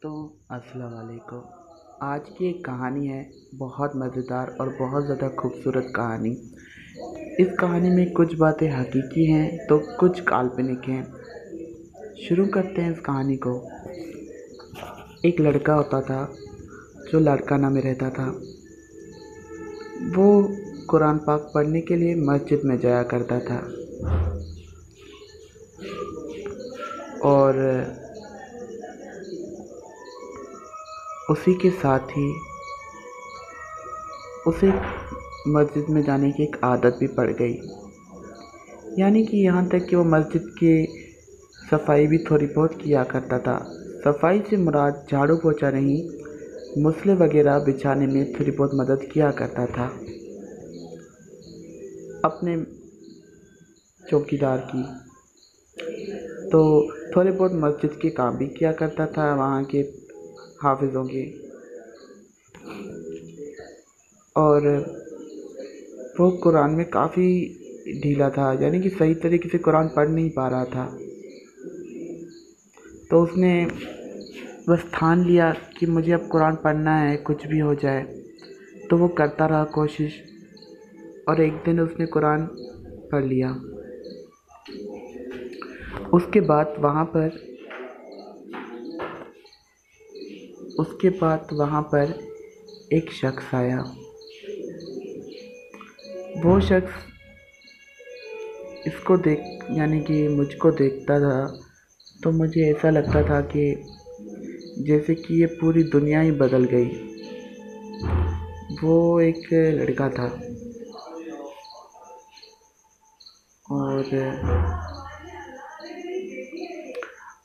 तो अस्सलाम वालेकुम। आज की एक कहानी है, बहुत मज़ेदार और बहुत ज़्यादा खूबसूरत कहानी। इस कहानी में कुछ बातें हकीकी हैं तो कुछ काल्पनिक हैं। शुरू करते हैं इस कहानी को। एक लड़का होता था जो लाड़काना में रहता था। वो कुरान पाक पढ़ने के लिए मस्जिद में जाया करता था और उसी के साथ ही उसे मस्जिद में जाने की एक आदत भी पड़ गई। यानी कि यहाँ तक कि वो मस्जिद की सफाई भी थोड़ी बहुत किया करता था। सफाई से मुराद झाड़ू पोछा नहीं, मुसले वगैरह बिछाने में थोड़ी बहुत मदद किया करता था अपने चौकीदार की। तो थोड़े बहुत मस्जिद के काम भी किया करता था वहाँ के हाफिज़ों के। और वो कुरान में काफ़ी ढीला था, यानी कि सही तरीके से कुरान पढ़ नहीं पा रहा था। तो उसने बस ठान लिया कि मुझे अब कुरान पढ़ना है, कुछ भी हो जाए। तो वो करता रहा कोशिश और एक दिन उसने कुरान पढ़ लिया। उसके बाद वहाँ पर एक शख्स आया। वो शख्स इसको देख यानी कि मुझको देखता था तो मुझे ऐसा लगता था कि जैसे कि ये पूरी दुनिया ही बदल गई। वो एक लड़का था और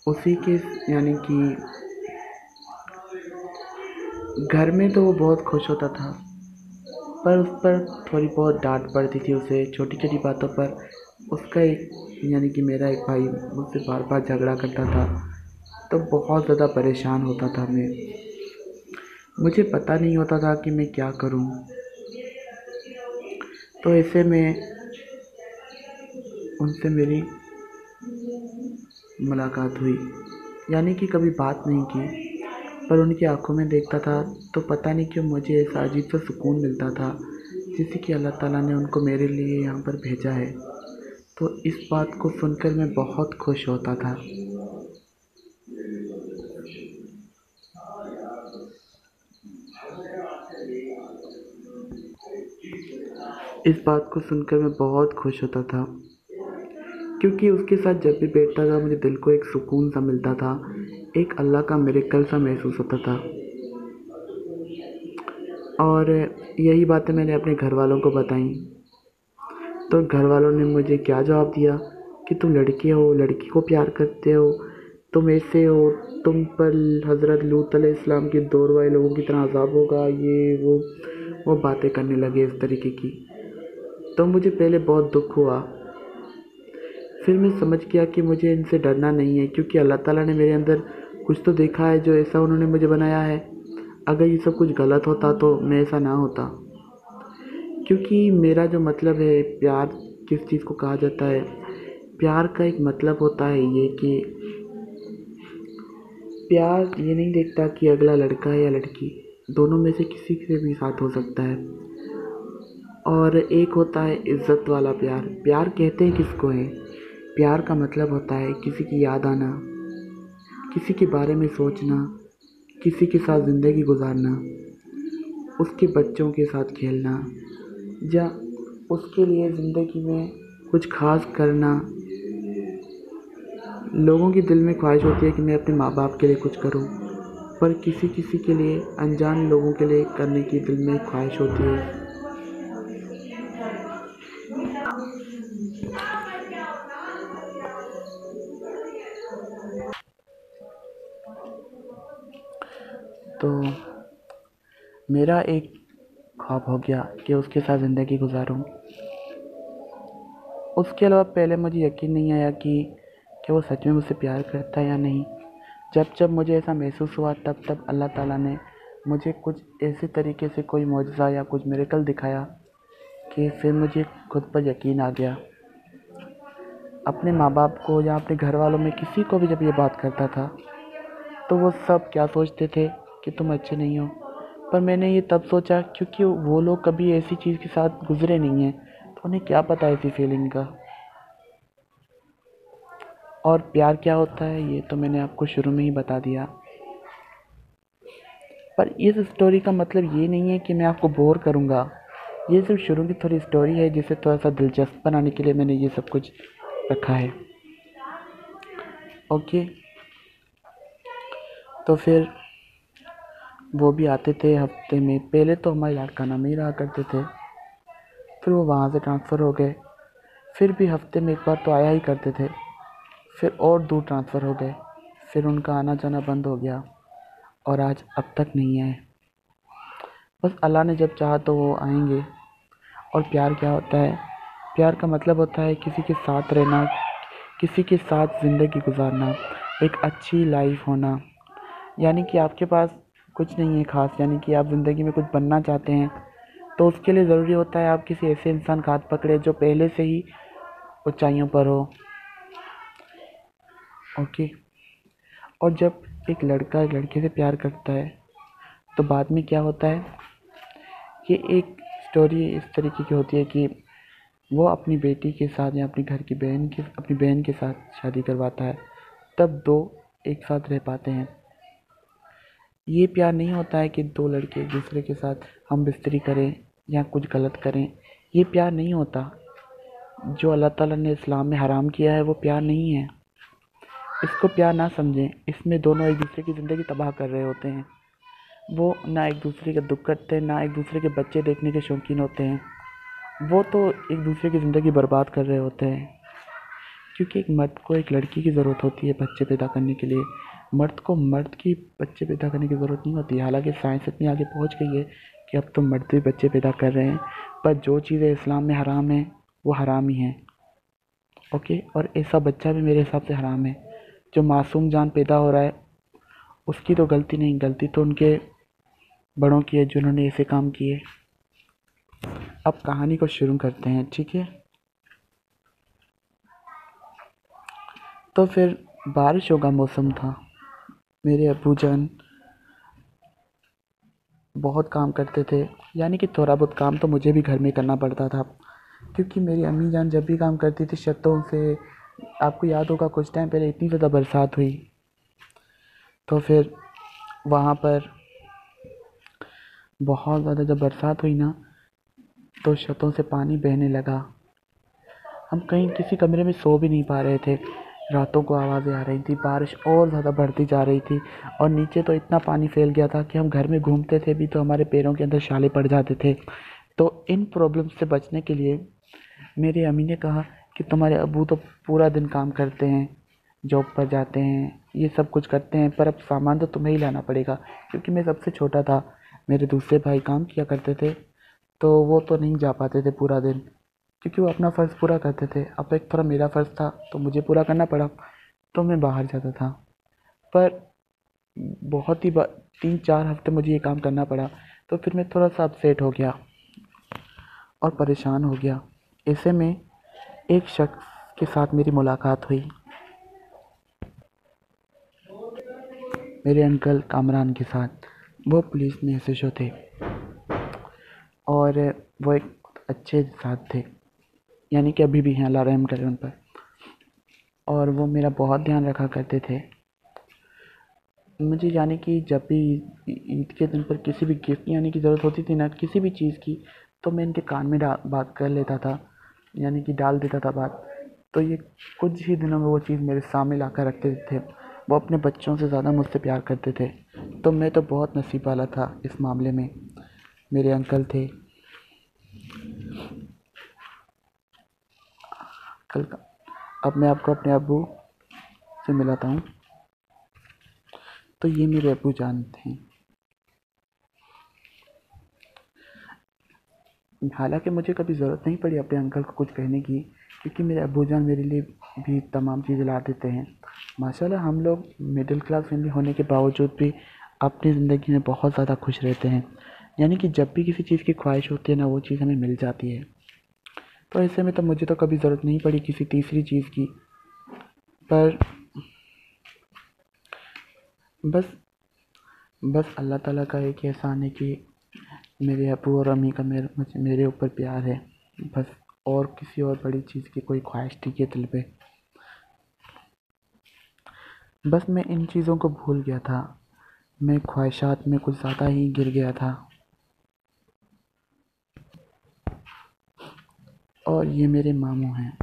उसी के यानी कि घर में तो वो बहुत खुश होता था, पर उस पर थोड़ी बहुत डांट पड़ती थी उसे छोटी छोटी बातों पर। उसका एक यानी कि मेरा एक भाई मुझसे बार बार झगड़ा करता था, तो बहुत ज़्यादा परेशान होता था मैं। मुझे पता नहीं होता था कि मैं क्या करूं। तो ऐसे में उनसे मेरी मुलाकात हुई, यानी कि कभी बात नहीं की, पर उनकी आंखों में देखता था तो पता नहीं क्यों मुझे ऐसा अजीब सा सुकून मिलता था, जैसे कि अल्लाह ताला ने उनको मेरे लिए यहाँ पर भेजा है। तो इस बात को सुनकर मैं बहुत खुश होता था। इस बात को सुनकर मैं बहुत खुश होता था, क्योंकि उसके साथ जब भी बैठता था मुझे दिल को एक सुकून सा मिलता था, एक अल्लाह का मिरेकल सा महसूस होता था। और यही बातें मैंने अपने घर वालों को बताई, तो घर वालों ने मुझे क्या जवाब दिया कि तुम लड़के हो, लड़की को प्यार करते हो, तुम ऐसे हो, तुम पर हज़रत लूत अलैहिस्सलाम के दौर वाले लोगों की तरह अज़ाब होगा, ये वो बातें करने लगे इस तरीके की। तो मुझे पहले बहुत दुख हुआ, फिर मैं समझ गया कि मुझे इनसे डरना नहीं है, क्योंकि अल्लाह ताला ने मेरे अंदर कुछ तो देखा है जो ऐसा उन्होंने मुझे बनाया है। अगर ये सब कुछ गलत होता तो मैं ऐसा ना होता, क्योंकि मेरा जो मतलब है, प्यार किस चीज़ को कहा जाता है, प्यार का एक मतलब होता है ये कि प्यार ये नहीं देखता कि अगला लड़का है या लड़की, दोनों में से किसी से भी साथ हो सकता है। और एक होता है इज़्ज़त वाला प्यार। प्यार कहते हैं किसको है? प्यार का मतलब होता है किसी की याद आना, किसी के बारे में सोचना, किसी के साथ ज़िंदगी गुजारना, उसके बच्चों के साथ खेलना, या उसके लिए ज़िंदगी में कुछ ख़ास करना। लोगों के दिल में ख्वाहिश होती है कि मैं अपने माँ बाप के लिए कुछ करूं, पर किसी किसी के लिए, अनजान लोगों के लिए करने की दिल में ख्वाहिश होती है। तो मेरा एक ख्वाब हो गया कि उसके साथ ज़िंदगी गुजारूं। उसके अलावा पहले मुझे यकीन नहीं आया कि वो सच में मुझसे प्यार करता है या नहीं। जब जब मुझे ऐसा महसूस हुआ तब तब अल्लाह ताला ने मुझे कुछ ऐसे तरीके से कोई मौजज़ा या कुछ मिरेकल दिखाया कि फिर मुझे खुद पर यकीन आ गया। अपने माँ बाप को या अपने घर वालों में किसी को भी जब ये बात करता था तो वो सब क्या सोचते थे कि तुम अच्छे नहीं हो। पर मैंने ये तब सोचा क्योंकि वो लोग कभी ऐसी चीज़ के साथ गुजरे नहीं हैं, तो उन्हें क्या पता ऐसी फीलिंग का। और प्यार क्या होता है ये तो मैंने आपको शुरू में ही बता दिया। पर इस स्टोरी का मतलब ये नहीं है कि मैं आपको बोर करूँगा। ये सिर्फ शुरू की थोड़ी स्टोरी है जिसे थोड़ा सा दिलचस्प बनाने के लिए मैंने ये सब कुछ रखा है। ओके, तो फिर वो भी आते थे हफ्ते में। पहले तो हमारे लाड़काना में ही रहा करते थे, फिर वो वहाँ से ट्रांसफ़र हो गए। फिर भी हफ्ते में एक बार तो आया ही करते थे, फिर और दूर ट्रांसफ़र हो गए। फिर उनका आना जाना बंद हो गया और आज अब तक नहीं आए। बस अल्लाह ने जब चाहा तो वो आएंगे। और प्यार क्या होता है? प्यार का मतलब होता है किसी के साथ रहना, किसी के साथ ज़िंदगी गुजारना, एक अच्छी लाइफ होना। यानी कि आपके पास कुछ नहीं है ख़ास, यानी कि आप ज़िंदगी में कुछ बनना चाहते हैं, तो उसके लिए ज़रूरी होता है आप किसी ऐसे इंसान का हाथ पकड़े जो पहले से ही ऊंचाइयों पर हो। ओके। और जब एक लड़का एक लड़के से प्यार करता है तो बाद में क्या होता है, ये एक स्टोरी इस तरीके की होती है कि वो अपनी बेटी के साथ या अपनी बहन के साथ शादी करवाता है, तब दो एक साथ रह पाते हैं। ये प्यार नहीं होता है कि दो लड़के एक दूसरे के साथ हम बिस्तरी करें या कुछ गलत करें। ये प्यार नहीं होता। जो अल्लाह ताला ने इस्लाम में हराम किया है वो प्यार नहीं है। इसको प्यार ना समझें। इसमें दोनों एक दूसरे की ज़िंदगी तबाह कर रहे होते हैं। वो ना एक दूसरे का दुख करते हैं, ना एक दूसरे के बच्चे देखने के शौकीन होते हैं। वो तो एक दूसरे की ज़िंदगी बर्बाद कर रहे होते हैं। क्योंकि एक मर्द को एक लड़की की ज़रूरत होती है बच्चे पैदा करने के लिए। मर्द को मर्द की बच्चे पैदा करने की ज़रूरत नहीं होती। हालांकि साइंस इतनी आगे पहुंच गई है कि अब तो मर्द भी बच्चे पैदा कर रहे हैं, पर जो चीज़ें इस्लाम में हराम है वो हराम ही हैं। ओके। और ऐसा बच्चा भी मेरे हिसाब से हराम है। जो मासूम जान पैदा हो रहा है उसकी तो गलती नहीं, गलती तो उनके बड़ों की है जिन्होंने ऐसे काम किए। अब कहानी को शुरू करते हैं, ठीक है। तो फिर बारिशों का मौसम था। मेरे अब्बू जान बहुत काम करते थे, यानी कि थोड़ा बहुत काम तो मुझे भी घर में करना पड़ता था, क्योंकि मेरी अम्मी जान जब भी काम करती थी छतों से। आपको याद होगा कुछ टाइम पहले इतनी ज़्यादा बरसात हुई, तो फिर वहाँ पर बहुत ज़्यादा जब बरसात हुई ना, तो छतों से पानी बहने लगा। हम कहीं किसी कमरे में सो भी नहीं पा रहे थे। रातों को आवाज़ें आ रही थी, बारिश और ज़्यादा बढ़ती जा रही थी, और नीचे तो इतना पानी फैल गया था कि हम घर में घूमते थे भी तो हमारे पैरों के अंदर छाले पड़ जाते थे। तो इन प्रॉब्लम से बचने के लिए मेरी अम्मी ने कहा कि तुम्हारे अब्बू तो पूरा दिन काम करते हैं, जॉब पर जाते हैं, ये सब कुछ करते हैं, पर अब सामान तो तुम्हें ही लाना पड़ेगा। क्योंकि मैं सबसे छोटा था, मेरे दूसरे भाई काम किया करते थे, तो वो तो नहीं जा पाते थे पूरा दिन, क्योंकि वो अपना फ़र्ज़ पूरा करते थे। अब एक थोड़ा मेरा फ़र्ज़ था तो मुझे पूरा करना पड़ा, तो मैं बाहर जाता था। पर बहुत ही 3-4 हफ्ते मुझे ये काम करना पड़ा, तो फिर मैं थोड़ा सा अपसेट हो गया और परेशान हो गया। ऐसे में एक शख्स के साथ मेरी मुलाकात हुई, मेरे अंकल कामरान के साथ। वो पुलिस में एसएचओ थे और वो एक अच्छे साथ थे, यानी कि अभी भी हैं, अल्लाह रहम करे उन पर। और वो मेरा बहुत ध्यान रखा करते थे मुझे, यानी कि जब भी ईद के दिन पर किसी भी गिफ्ट यानी की ज़रूरत होती थी ना, किसी भी चीज़ की, तो मैं इनके कान में बात कर लेता था, यानी कि डाल देता था बात। तो ये कुछ ही दिनों में वो चीज़ मेरे सामने ला कर रखते थे। वो अपने बच्चों से ज़्यादा मुझसे प्यार करते थे, तो मैं तो बहुत नसीब वाला था इस मामले में। मेरे अंकल थे। कल का अब मैं आपको अपने अब्बू से मिलाता हूँ। तो ये मेरे अब्बू जान थे। हालांकि मुझे कभी ज़रूरत नहीं पड़ी अपने अंकल को कुछ कहने की, क्योंकि मेरे अब्बू जान मेरे लिए भी तमाम चीज़ें ला देते हैं। माशाल्लाह हम लोग मिडिल क्लास फैमिली होने के बावजूद भी अपनी ज़िंदगी में बहुत ज़्यादा खुश रहते हैं। यानी कि जब भी किसी चीज़ की ख्वाहिश होती है ना, वो चीज़ हमें मिल जाती है। तो ऐसे में तो मुझे तो कभी ज़रूरत नहीं पड़ी किसी तीसरी चीज़ की। पर बस बस अल्लाह ताला का एक एहसान है कि मेरे अब्बू और अम्मी का मेरे ऊपर प्यार है। बस, और किसी और बड़ी चीज़ की कोई ख्वाहिश नहीं है दिल पे। बस मैं इन चीज़ों को भूल गया था। मैं ख्वाहिशात में कुछ ज़्यादा ही गिर गया था। और ये मेरे मामू हैं,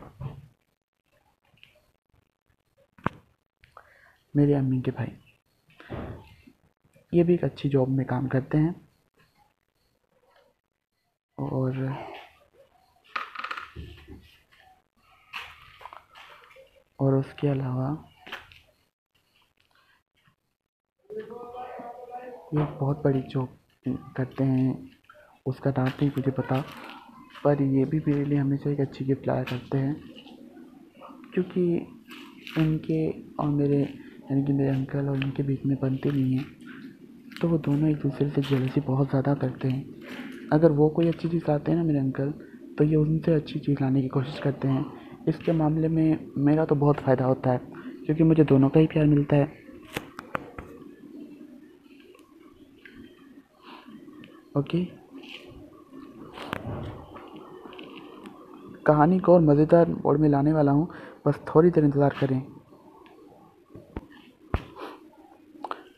मेरे अम्मी के भाई। ये भी एक अच्छी जॉब में काम करते हैं। और उसके अलावा ये एक बहुत बड़ी जॉब करते हैं। उसका नाम नहीं मुझे पता, पर ये भी मेरे लिए हमेशा एक अच्छी गिफ्ट लाया करते हैं। क्योंकि इनके और मेरे, यानी कि मेरे अंकल और इनके बीच में बनती नहीं है, तो वो दोनों एक दूसरे से जेलसी बहुत ज़्यादा करते हैं। अगर वो कोई अच्छी चीज़ लाते हैं ना मेरे अंकल, तो ये उनसे अच्छी चीज़ लाने की कोशिश करते हैं। इसके मामले में मेरा तो बहुत फ़ायदा होता है, क्योंकि मुझे दोनों का ही प्यार मिलता है। ओके, कहानी को और मज़ेदार मोड़ में लाने वाला हूँ, बस थोड़ी देर इंतज़ार करें।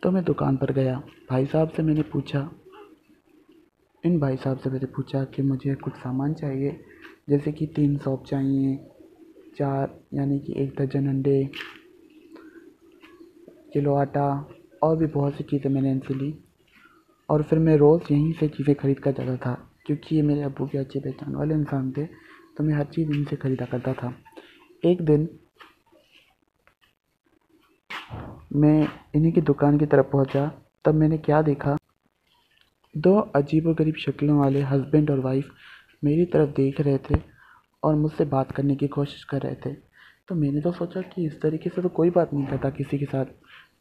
तो मैं दुकान पर गया। भाई साहब से मैंने पूछा इन भाई साहब से मैंने पूछा कि मुझे कुछ सामान चाहिए, जैसे कि 3 सौंफ चाहिए, 4 यानी कि 1 दर्जन अंडे, किलो आटा, और भी बहुत सी चीज़ें मैंने इनसे ली। और फिर मैं रोज़ यहीं से चीज़ें खरीद कर जाता था, क्योंकि ये मेरे अब्बू के अच्छे पहचान वाले इंसान थे, तो मैं हर चीज़ इनसे ख़रीदा करता था। एक दिन मैं इन्हीं की दुकान की तरफ पहुंचा, तब मैंने क्या देखा, 2 अजीबोगरीब शक्लों वाले हस्बैंड और वाइफ मेरी तरफ देख रहे थे और मुझसे बात करने की कोशिश कर रहे थे। तो मैंने तो सोचा कि इस तरीके से तो कोई बात नहीं करता किसी के साथ।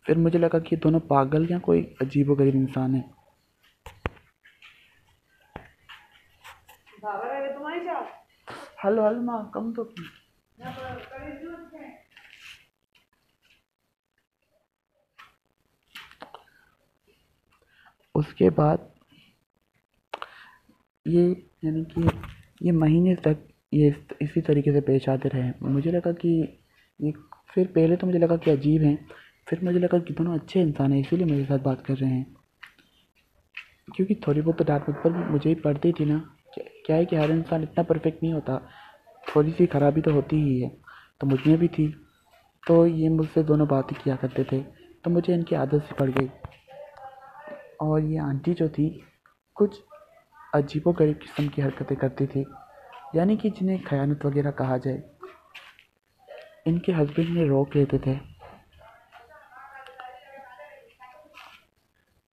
फिर मुझे लगा कि ये दोनों पागल या कोई अजीबोगरीब इंसान है। हेलो हेलो माँ, कम तो की। उसके बाद ये, यानी कि ये महीने तक ये इसी तरीके से पेश आते रहे। मुझे लगा कि ये, फिर पहले तो मुझे लगा कि अजीब हैं, फिर मुझे लगा कि दोनों अच्छे इंसान हैं, इसीलिए मेरे साथ बात कर रहे हैं। क्योंकि थोड़ी बहुत तो डांट पर मुझे ही पड़ती थी ना। क्या है कि हर इंसान इतना परफेक्ट नहीं होता, थोड़ी सी खराबी तो होती ही है, तो मुझ में भी थी। तो ये मुझसे दोनों बातें किया करते थे, तो मुझे इनकी आदत सी पड़ गई। और ये आंटी जो थी, कुछ अजीबोगरीब किस्म की हरकतें करती थी, यानी कि जिन्हें खयानत वगैरह कहा जाए। इनके हस्बैंड ने रोक लेते थे,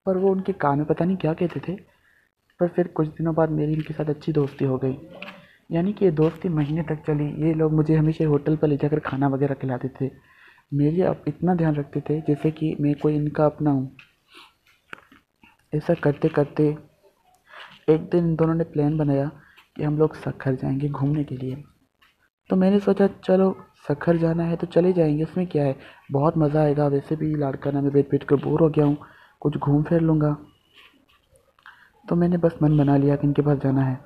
पर वो उनके कान में पता नहीं क्या कहते थे। पर फिर कुछ दिनों बाद मेरी इनके साथ अच्छी दोस्ती हो गई, यानी कि ये दोस्ती महीने तक चली। ये लोग मुझे हमेशा होटल पर ले जाकर खाना वगैरह खिलाते थे, मेरे अब इतना ध्यान रखते थे जैसे कि मैं कोई इनका अपना हूँ। ऐसा करते करते एक दिन इन दोनों ने प्लान बनाया कि हम लोग सखर जाएंगे घूमने के लिए। तो मैंने सोचा चलो सखर जाना है तो चले जाएंगे, उसमें क्या है, बहुत मज़ा आएगा। वैसे भी लाड़काना में बैठ बैठ कर बोर हो गया हूँ, कुछ घूम फिर लूँगा। तो मैंने बस मन बना लिया कि इनके पास जाना है।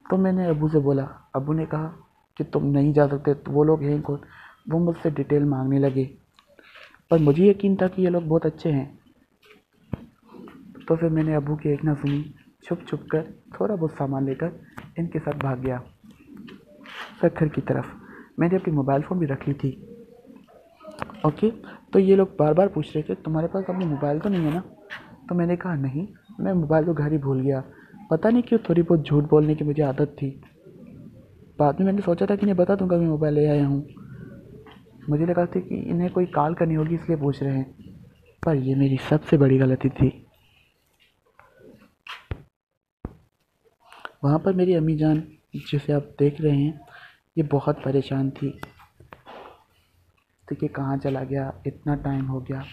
तो मैंने अब्बू से बोला, अब्बू ने कहा कि तुम नहीं जा सकते, तो वो लोग हैं कौन। वो मुझसे डिटेल मांगने लगे, पर मुझे यकीन था कि ये लोग बहुत अच्छे हैं। तो फिर मैंने अब्बू की एक ना सुनी, छुप छुप कर थोड़ा बहुत सामान लेकर इनके साथ भाग गया सखर की तरफ। मैंने अपनी मोबाइल फ़ोन भी रख ली थी। ओके, तो ये लोग बार बार पूछ रहे थे तुम्हारे पास अपनी मोबाइल तो नहीं है ना। तो मैंने कहा नहीं, मैं मोबाइल तो घर ही भूल गया। पता नहीं क्यों थोड़ी बहुत झूठ बोलने की मुझे आदत थी। बाद में मैंने सोचा था कि इन्हें बता दूंगा मैं मोबाइल ले आया हूँ। मुझे लगा था कि इन्हें कोई कॉल करनी होगी इसलिए पूछ रहे हैं, पर ये मेरी सबसे बड़ी गलती थी। वहाँ पर मेरी अम्मी जान, जिसे आप देख रहे हैं, ये बहुत परेशान थी। तो कि कहाँ चला गया, इतना टाइम हो गया।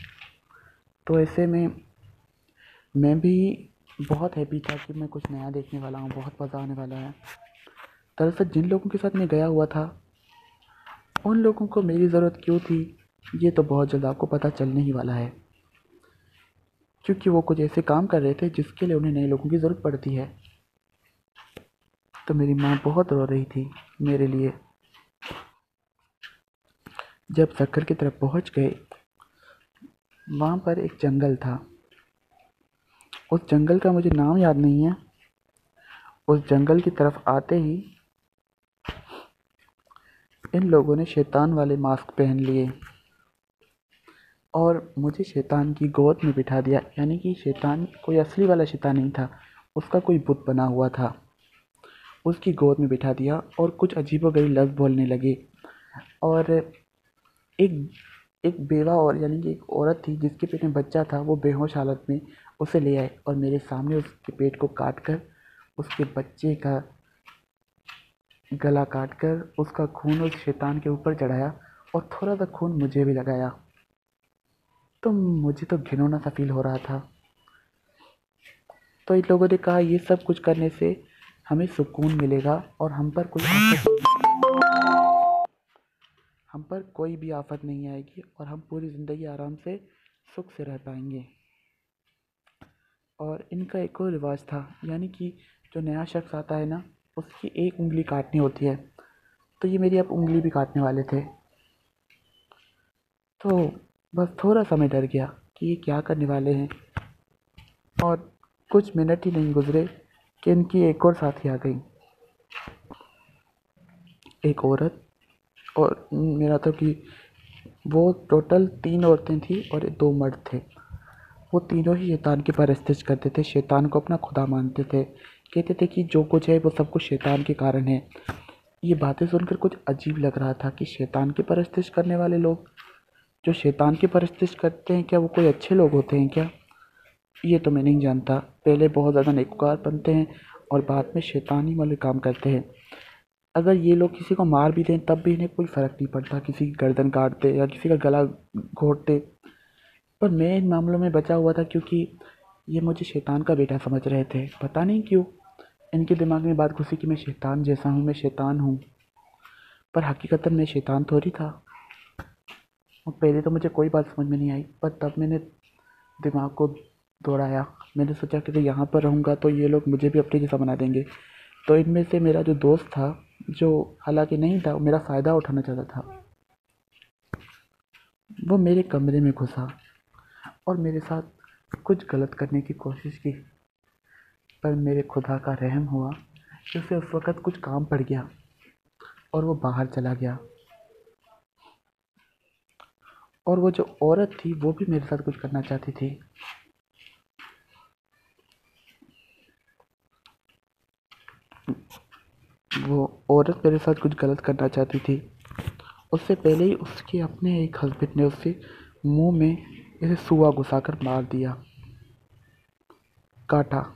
तो ऐसे में मैं भी बहुत हैप्पी था कि मैं कुछ नया देखने वाला हूँ, बहुत मज़ा आने वाला है। दरअसल जिन लोगों के साथ मैं गया हुआ था, उन लोगों को मेरी ज़रूरत क्यों थी, ये तो बहुत जल्द आपको पता चलने ही वाला है। क्योंकि वो कुछ ऐसे काम कर रहे थे जिसके लिए उन्हें नए लोगों की ज़रूरत पड़ती है। तो मेरी माँ बहुत रो रही थी मेरे लिए। जब सक्खर की तरफ पहुँच गए, वहाँ पर एक जंगल था। उस जंगल का मुझे नाम याद नहीं है। उस जंगल की तरफ आते ही इन लोगों ने शैतान वाले मास्क पहन लिए और मुझे शैतान की गोद में बिठा दिया। यानी कि शैतान कोई असली वाला शैतान नहीं था, उसका कोई बुत बना हुआ था। उसकी गोद में बिठा दिया और कुछ अजीबोगरीब लफ्ज़ बोलने लगे। और एक एक बेवा और यानी कि एक औरत थी जिसके पेट में बच्चा था, वो बेहोश हालत में उसे ले आए और मेरे सामने उसके पेट को काट कर उसके बच्चे का गला काट कर उसका खून उस शैतान के ऊपर चढ़ाया और थोड़ा सा खून मुझे भी लगाया। तो मुझे तो घिनौना सा फील हो रहा था। तो इन लोगों ने कहा ये सब कुछ करने से हमें सुकून मिलेगा और हम पर कोई भी आफत नहीं आएगी और हम पूरी ज़िंदगी आराम से सुख से रह पाएंगे। और इनका एक और रिवाज था, यानी कि जो नया शख्स आता है ना, उसकी एक उंगली काटनी होती है। तो ये मेरी अब उंगली भी काटने वाले थे। तो बस थोड़ा सा मैं डर गया कि ये क्या करने वाले हैं। और कुछ मिनट ही नहीं गुजरे कि इनकी एक और साथी आ गई, एक औरत। और मेरा तो कि वो टोटल 3 औरतें थी और 2 मर्द थे। वो तीनों ही शैतान की परस्तिश करते थे, शैतान को अपना खुदा मानते थे। कहते थे कि जो कुछ है वो सब कुछ शैतान के कारण है। ये बातें सुनकर कुछ अजीब लग रहा था कि शैतान की परस्तिश करने वाले लोग, जो शैतान की परस्तिश करते हैं, क्या वो कोई अच्छे लोग होते हैं क्या? ये तो मैं नहीं जानता। पहले बहुत ज़्यादा नेकूकार बनते हैं और बाद में शैतानी वाले काम करते हैं। अगर ये लोग किसी को मार भी दें तब भी इन्हें कोई फ़र्क नहीं पड़ता, किसी की गर्दन काट दे या किसी का गला घोंट दे। पर मैं इन मामलों में बचा हुआ था क्योंकि ये मुझे शैतान का बेटा समझ रहे थे। पता नहीं क्यों इनके दिमाग में बात घुसी कि मैं शैतान जैसा हूँ, मैं शैतान हूँ। पर हकीकतन मैं शैतान थोड़ी था। और पहले तो मुझे कोई बात समझ में नहीं आई, पर तब मैंने दिमाग को दौड़ाया। मैंने सोचा कि यहाँ पर रहूँगा तो ये लोग मुझे भी अपने जैसा बना देंगे। तो इनमें से मेरा जो दोस्त था, जो हालांकि नहीं था, वो मेरा फ़ायदा उठाना चाहता था, वो मेरे कमरे में घुसा और मेरे साथ कुछ गलत करने की कोशिश की। पर मेरे खुदा का रहम हुआ कि उसे उस वक़्त कुछ काम पड़ गया और वो बाहर चला गया। और वो जो औरत थी वो भी मेरे साथ कुछ करना चाहती थी। वो औरत मेरे साथ कुछ गलत करना चाहती थी। उससे पहले ही उसके अपने एक हस्बैंड ने उससे मुंह में ऐसे सुआ घुसाकर मार दिया, काटा।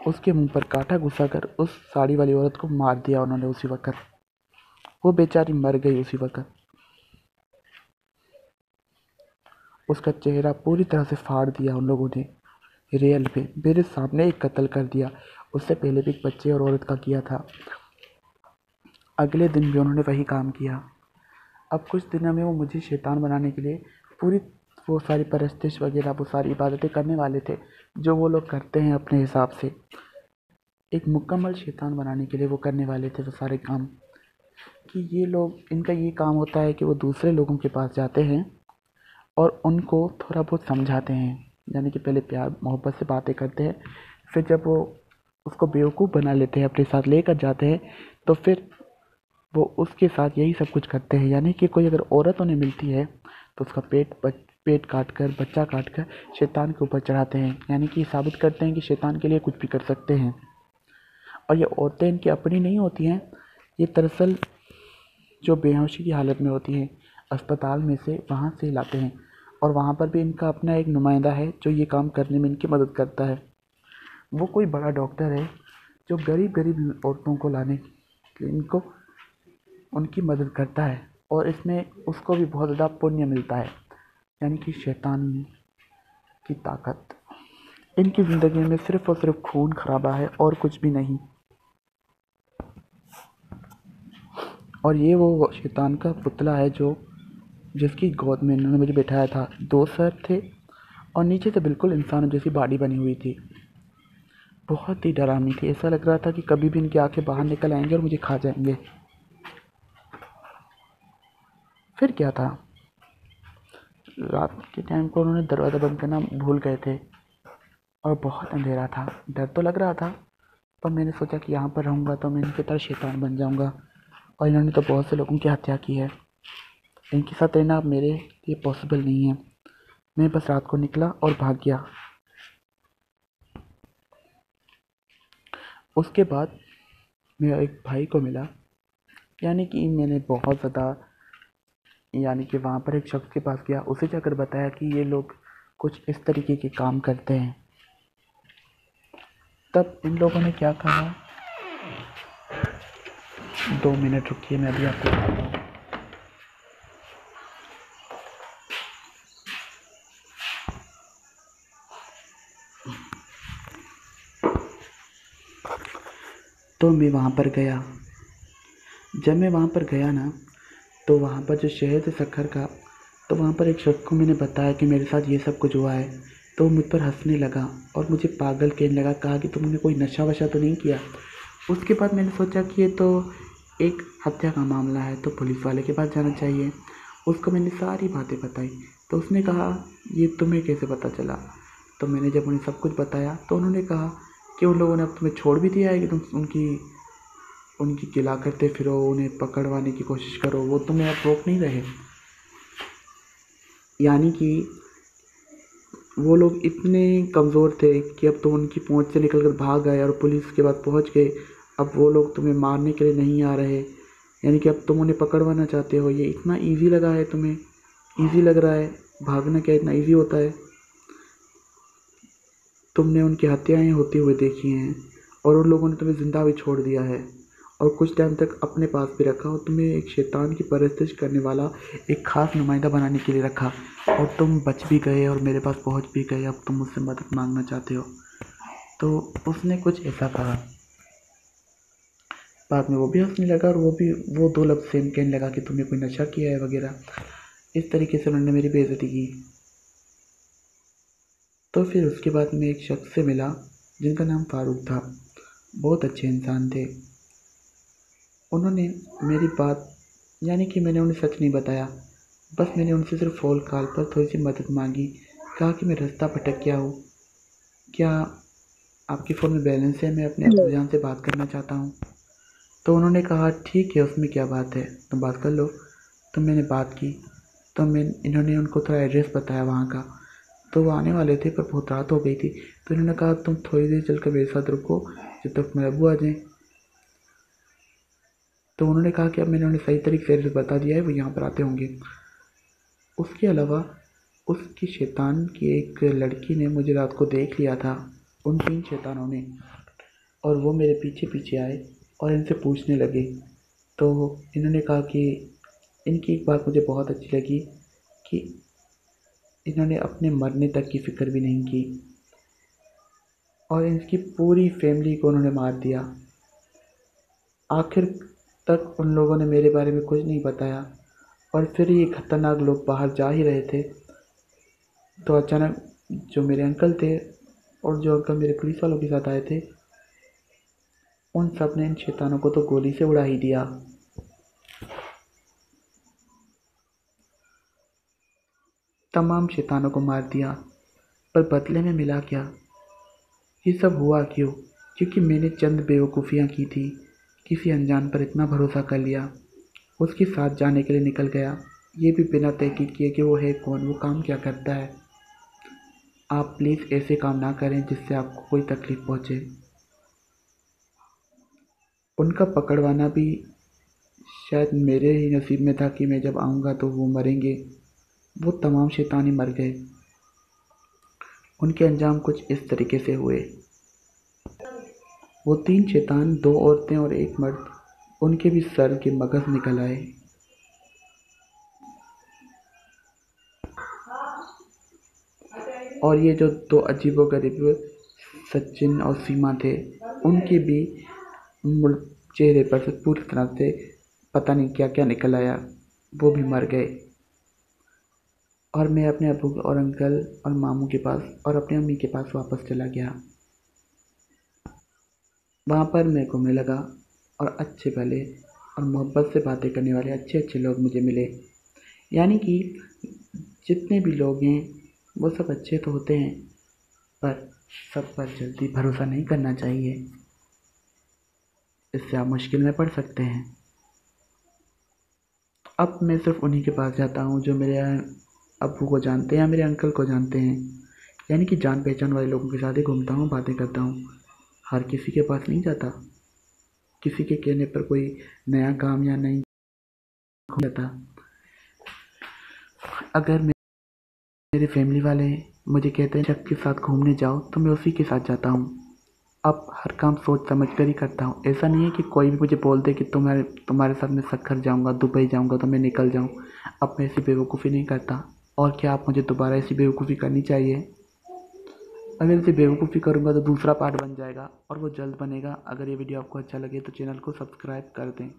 उसके मुंह पर कांटा घुसाकर उस साड़ी वाली औरत को मार दिया उन्होंने उसी वक्त। वो बेचारी मर गई उसी वक्त। उसका चेहरा पूरी तरह से फाड़ दिया उन लोगों ने, रियल पे मेरे सामने एक कत्ल कर दिया। उससे पहले भी एक बच्चे और औरत का किया था। अगले दिन भी उन्होंने वही काम किया। अब कुछ दिनों में वो मुझे शैतान बनाने के लिए पूरी वो सारी परस्तिश वगैरह, वो सारी इबादतें करने वाले थे जो वो लोग करते हैं अपने हिसाब से। एक मुकम्मल शैतान बनाने के लिए वो करने वाले थे वो सारे काम। कि ये लोग, इनका ये काम होता है कि वो दूसरे लोगों के पास जाते हैं और उनको थोड़ा बहुत समझाते हैं। यानी कि पहले प्यार मोहब्बत से बातें करते हैं, फिर जब वो उसको बेवकूफ़ बना लेते हैं, अपने साथ लेकर जाते हैं, तो फिर वो उसके साथ यही सब कुछ करते हैं। यानी कि कोई अगर औरत उन्हें मिलती है तो उसका पेट काट कर, बच्चा काट कर शैतान के ऊपर चढ़ाते हैं। यानी कि साबित करते हैं कि शैतान के लिए कुछ भी कर सकते हैं। और ये औरतें इनकी अपनी नहीं होती हैं, ये दरअसल जो बेहोशी की हालत में होती हैं अस्पताल में से वहाँ से लाते हैं। और वहाँ पर भी इनका अपना एक नुमाइंदा है जो ये काम करने में इनकी मदद करता है। वो कोई बड़ा डॉक्टर है जो गरीब गरीब औरतों को लाने के लिए इनको उनकी मदद करता है। और इसमें उसको भी बहुत ज़्यादा पुण्य मिलता है। यानी कि शैतान की ताकत। इनकी ज़िंदगी में सिर्फ़ और सिर्फ खून खराबा है और कुछ भी नहीं। और ये वो शैतान का पुतला है जो जिसकी गोद में इन्होंने मुझे बिठाया था। 2 सर थे और नीचे से बिल्कुल इंसानों जैसी बॉडी बनी हुई थी। बहुत ही डरावनी थी। ऐसा लग रहा था कि कभी भी इनकी आंखें बाहर निकल आएंगी और मुझे खा जाएंगे। फिर क्या था, रात के टाइम को उन्होंने दरवाज़ा बंद करना भूल गए थे और बहुत अंधेरा था। डर तो लग रहा था, पर मैंने सोचा कि यहाँ पर रहूँगा तो मैं इनकी तरह शैतान बन जाऊँगा। और इन्होंने तो बहुत से लोगों की हत्या की है। इनके साथ रहना अब मेरे लिए पॉसिबल नहीं है। मैं बस रात को निकला और भाग गया। उसके बाद मैं एक भाई को मिला, यानी कि मैंने बहुत ज़्यादा, यानी कि वहाँ पर एक शख्स के पास गया। उसे जाकर बताया कि ये लोग कुछ इस तरीके के काम करते हैं। तब इन लोगों ने क्या कहा, 2 मिनट रुकिए, मैं अभी आपको बताता हूँ। तो मैं वहाँ पर गया। जब मैं वहाँ पर गया ना, तो वहाँ पर जो शहर थे सक्खर का, तो वहाँ पर एक शख्स को मैंने बताया कि मेरे साथ ये सब कुछ हुआ है। तो वो मुझ पर हंसने लगा और मुझे पागल कहने लगा। कहा कि तुमने कोई नशा वशा तो नहीं किया। उसके बाद मैंने सोचा कि ये तो एक हत्या का मामला है, तो पुलिस वाले के पास जाना चाहिए। उसको मैंने सारी बातें बताई। तो उसने कहा, ये तुम्हें कैसे पता चला? तो मैंने जब उन्हें सब कुछ बताया तो उन्होंने कहा कि उन लोगों ने अब तुम्हें छोड़ भी दिया है कि तुम उनकी उनकी गिला करते फिरो, उन्हें पकड़वाने की कोशिश करो, वो तुम्हें अब रोक नहीं रहे। यानी कि वो लोग इतने कमज़ोर थे कि अब तो उनकी पहुंच से निकल कर भाग गए और पुलिस के बाद पहुंच गए। अब वो लोग तुम्हें मारने के लिए नहीं आ रहे। यानी कि अब तुम उन्हें पकड़वाना चाहते हो। ये इतना ईज़ी लगा है तुम्हें, ईज़ी लग रहा है। भागना क्या इतना ईज़ी होता है? तुमने उनकी हत्याएं होती हुए देखी हैं और उन लोगों ने तुम्हें ज़िंदा भी छोड़ दिया है और कुछ टाइम तक अपने पास भी रखा और तुम्हें एक शैतान की परस्तिश करने वाला एक ख़ास नुमाइंदा बनाने के लिए रखा, और तुम बच भी गए और मेरे पास पहुंच भी गए। अब तुम मुझसे मदद मांगना चाहते हो। तो उसने कुछ ऐसा कहा। बाद में वो भी हंसने लगा और वो 2 लफ्ज़ सेम कहने लगा कि तुमने कोई नशा किया है वगैरह। इस तरीके से उन्होंने मेरी बेइज्जती की। तो फिर उसके बाद मैं एक शख्स से मिला जिनका नाम फारूक था। बहुत अच्छे इंसान थे। उन्होंने मेरी बात, यानी कि मैंने उन्हें सच नहीं बताया, बस मैंने उनसे सिर्फ फ़ोन कॉल पर थोड़ी सी मदद मांगी। कहा कि मैं रास्ता भटक गया हूँ, क्या आपके फ़ोन में बैलेंस है? मैं अपने अब्बूजान से बात करना चाहता हूँ। तो उन्होंने कहा ठीक है, उसमें क्या बात है, तुम बात कर लो। तो मैंने बात की। तो इन्होंने उनको थोड़ा एड्रेस बताया वहाँ का। तो वो आने वाले थे पर बहुत रात हो गई थी। तो इन्होंने कहा तुम थोड़ी देर चल कर मेरे साथ रुको जब तक मेरे अब्बू आ जाएँ। तो उन्होंने कहा कि अब मैंने उन्हें सही तरीके से एड्रेस बता दिया है, वो यहाँ पर आते होंगे। उसके अलावा उसकी शैतान की एक लड़की ने मुझे रात को देख लिया था, उन 3 शैतानों ने, और वो मेरे पीछे पीछे आए और इनसे पूछने लगे। तो इन्होंने कहा कि इनकी एक बात मुझे बहुत अच्छी लगी कि इन्होंने अपने मरने तक की फ़िक्र भी नहीं की और इनकी पूरी फैमिली को उन्होंने मार दिया। आखिर तक उन लोगों ने मेरे बारे में कुछ नहीं बताया और फिर ये खतरनाक लोग बाहर जा ही रहे थे तो अचानक जो मेरे अंकल थे और जो अंकल मेरे पुलिस वालों के साथ आए थे, उन सब ने इन शैतानों को तो गोली से उड़ा ही दिया। तमाम शैतानों को मार दिया। पर बदले में मिला क्या? ये सब हुआ क्यों? क्योंकि मैंने चंद बेवकूफ़ियाँ की थी। किसी अनजान पर इतना भरोसा कर लिया, उसके साथ जाने के लिए निकल गया, ये भी बिना तहकीक किए कि वो है कौन, वो काम क्या करता है। आप प्लीज़ ऐसे काम ना करें जिससे आपको कोई तकलीफ़ पहुँचे। उनका पकड़वाना भी शायद मेरे ही नसीब में था कि मैं जब आऊँगा तो वो मरेंगे। वो तमाम शैतान ही मर गए। उनके अंजाम कुछ इस तरीके से हुए। वो 3 शैतान, 2 औरतें और 1 मर्द, उनके भी सर के मगज़ निकल आए। और ये जो 2 अजीबोगरीब सचिन और सीमा थे, उनके भी चेहरे पर से पूरी तरह से पता नहीं क्या क्या निकल आया, वो भी मर गए। और मैं अपने अब्बू और अंकल और मामू के पास और अपनी अम्मी के पास वापस चला गया। वहाँ पर मैं घूमने लगा और अच्छे भले और मोहब्बत से बातें करने वाले अच्छे अच्छे लोग मुझे मिले। यानी कि जितने भी लोग हैं वो सब अच्छे तो होते हैं, पर सब पर जल्दी भरोसा नहीं करना चाहिए, इससे आप मुश्किल में पड़ सकते हैं। अब मैं सिर्फ उन्हीं के पास जाता हूँ जो मेरे अब्बू को जानते हैं या मेरे अंकल को जानते हैं। यानी कि जान पहचान वाले लोगों के साथ ही घूमता हूँ, बातें करता हूँ। हर किसी के पास नहीं जाता, किसी के कहने पर कोई नया काम या नहीं जाता। अगर मेरे फैमिली वाले मुझे कहते हैं सबके साथ घूमने जाओ तो मैं उसी के साथ जाता हूँ। अब हर काम सोच समझ कर ही करता हूँ। ऐसा नहीं है कि कोई भी मुझे बोल दे कि तुम्हारे साथ मैं सक्खर जाऊँगा, दुबई जाऊँगा तो मैं निकल जाऊँ। अब मैं ऐसी बेवकूफ़ी नहीं करता। और क्या आप मुझे दोबारा ऐसी बेवकूफ़ी करनी चाहिए? अगर ऐसी बेवकूफ़ी करूँगा तो दूसरा पार्ट बन जाएगा और वो जल्द बनेगा। अगर ये वीडियो आपको अच्छा लगे तो चैनल को सब्सक्राइब कर दें।